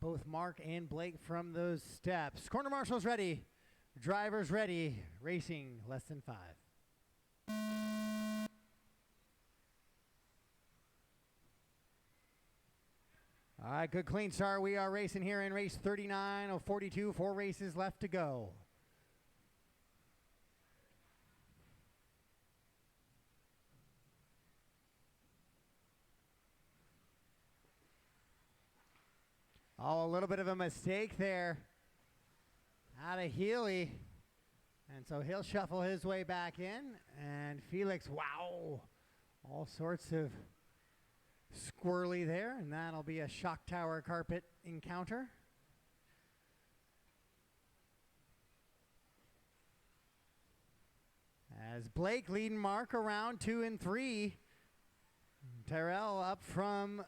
both Mark and Blake from those steps. Corner marshals ready. Drivers ready. Racing less than 5. All right, good clean start. We are racing here in race 39 of 42. 4 races left to go. Oh, a little bit of a mistake there out of Healey. And so he'll shuffle his way back in. And Felix, wow, all sorts of squirrely there. And that'll be a shock tower carpet encounter. As Blake leading Mark around 2 and 3. Tyrell up from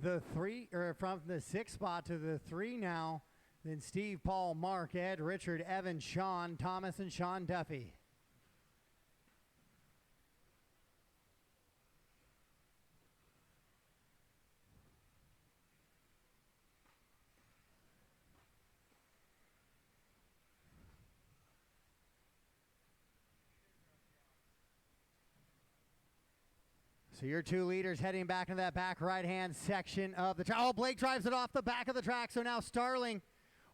the 3, or from the 6th spot to the 3 now. Then Steve, Paul, Mark, Ed, Richard, Evan, Shawn, Thomas, and Shawn Duffy. So your 2 leaders heading back into that back right-hand section of the track. Oh, Blake drives it off the back of the track. So now Starling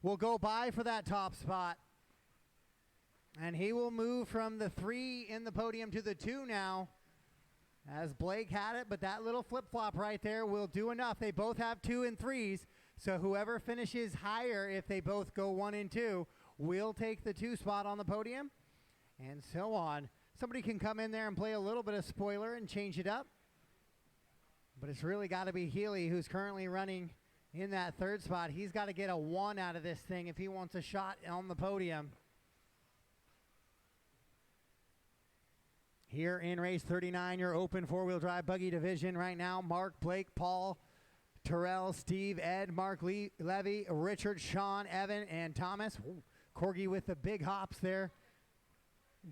will go by for that top spot. And he will move from the 3 in the podium to the 2 now. As Blake had it, but that little flip-flop right there will do enough. They both have 2 and 3s. So whoever finishes higher, if they both go 1 and 2, will take the 2 spot on the podium. And so on. Somebody can come in there and play a little bit of spoiler and change it up. But it's really got to be Healey, who's currently running in that 3rd spot. He's got to get a 1 out of this thing if he wants a shot on the podium. Here in race 39, your open 4-wheel drive buggy division right now. Mark, Blake, Paul, Tyrell, Steve, Ed, Mark, Levy, Richard, Shawn, Evan, and Thomas. Ooh, Corgi with the big hops there.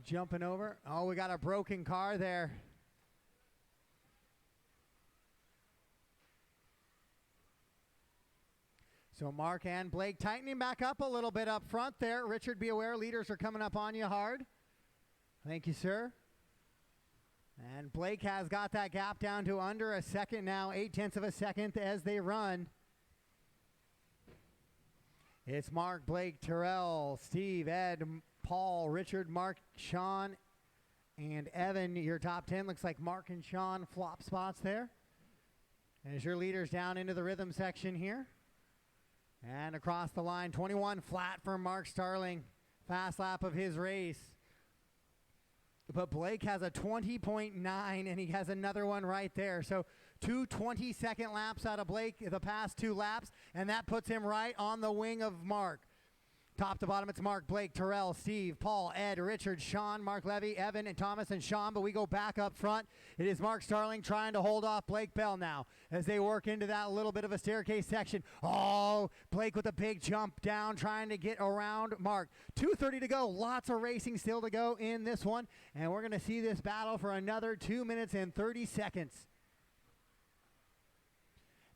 Jumping over. Oh, we got a broken car there. So Mark and Blake tightening back up a little bit up front there. Richard, be aware, leaders are coming up on you hard. Thank you, sir. And Blake has got that gap down to under a second now, 0.8 of a second as they run. It's Mark, Blake, Tyrell, Steve, Ed, Paul, Richard, Mark, Shawn, and Evan. Your top 10 looks like Mark and Shawn flop spots there. As your leaders down into the rhythm section here. And across the line, 21 flat for Mark Starling. Fast lap of his race. But Blake has a 20.9 and he has another one right there. So 2 20-second laps out of Blake the past 2 laps. And that puts him right on the wing of Mark. Top to bottom, it's Mark, Blake, Tyrell, Steve, Paul, Ed, Richard, Shawn, Mark Levy, Evan, and Thomas, and Shawn. But we go back up front. It is Mark Starling trying to hold off Blake Bell now as they work into that little bit of a staircase section. Oh, Blake with a big jump down, trying to get around Mark. 2:30 to go. Lots of racing still to go in this one. And we're going to see this battle for another 2 minutes and 30 seconds.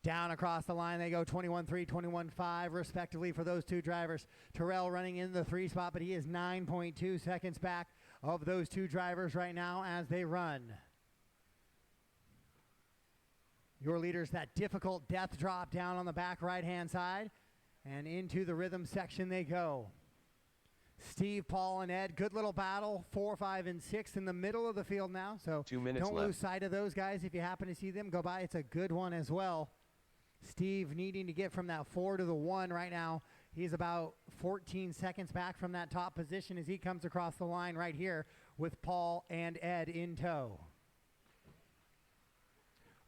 Down across the line, they go 21-3, 21-5, respectively for those 2 drivers. Tyrell running in the 3 spot, but he is 9.2 seconds back of those 2 drivers right now as they run. Your leaders, that difficult death drop down on the back right-hand side, and into the rhythm section they go. Steve, Paul, and Ed, good little battle, 4, 5, and 6 in the middle of the field now. So 2 minutes don't left. lose sight of those guys if you happen to see them go by. It's a good one as well. Steve needing to get from that 4 to the 1 right now. He's about 14 seconds back from that top position as he comes across the line right here with Paul and Ed in tow.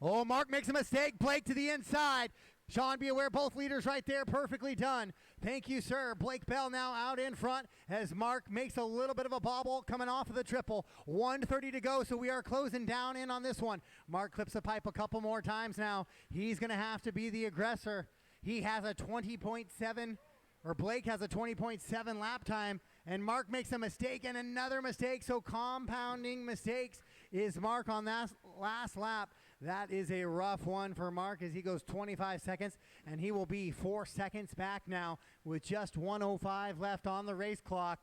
Oh, Mark makes a mistake. Blake to the inside. Shawn, be aware, both leaders right there, perfectly done. Thank you, sir. Blake Bell now out in front as Mark makes a little bit of a bobble coming off of the triple. 1:30 to go, so we are closing down in on this one. Mark clips the pipe a couple more times now. He's going to have to be the aggressor. He has a 20.7, or Blake has a 20.7 lap time, and Mark makes a mistake and another mistake, so compounding mistakes is Mark on that last lap. That is a rough one for Mark as he goes 25 seconds, and he will be 4 seconds back now with just 1:05 left on the race clock.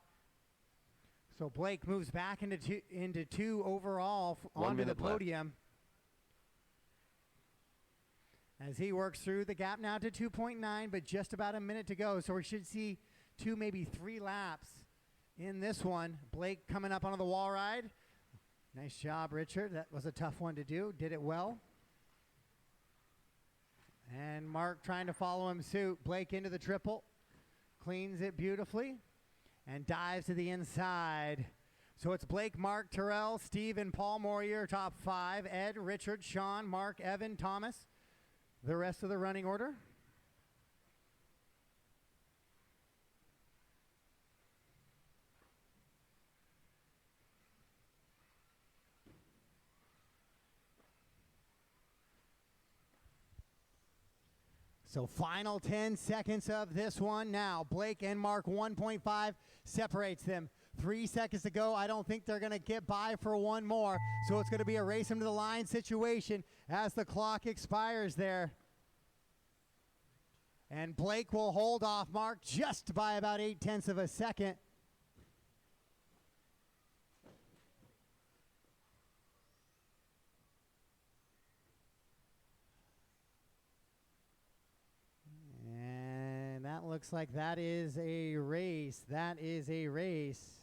So Blake moves back into two overall onto the podium. As he works through the gap now to 2.9, but just about a minute to go. So we should see 2, maybe 3 laps in this one. Blake coming up onto the wall ride. Nice job, Richard. That was a tough one to do. Did it well. And Mark trying to follow him suit. Blake into the triple. Cleans it beautifully. And dives to the inside. So it's Blake, Mark, Tyrell, Steve, and Paul Moria, top 5. Ed, Richard, Shawn, Mark, Evan, Thomas. The rest of the running order. So final 10 seconds of this one now. Blake and Mark, 1.5 separates them. 3 seconds to go. I don't think they're going to get by for one more. So it's going to be a race him to the line situation as the clock expires there. And Blake will hold off Mark just by about 0.8 of a second. And that looks like that is a race. That is a race.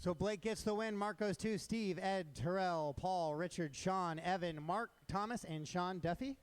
So Blake gets the win. Mark goes 2. Steve, Ed, Tyrell, Paul, Richard, Shawn, Evan, Mark, Thomas, and Shawn Duffy.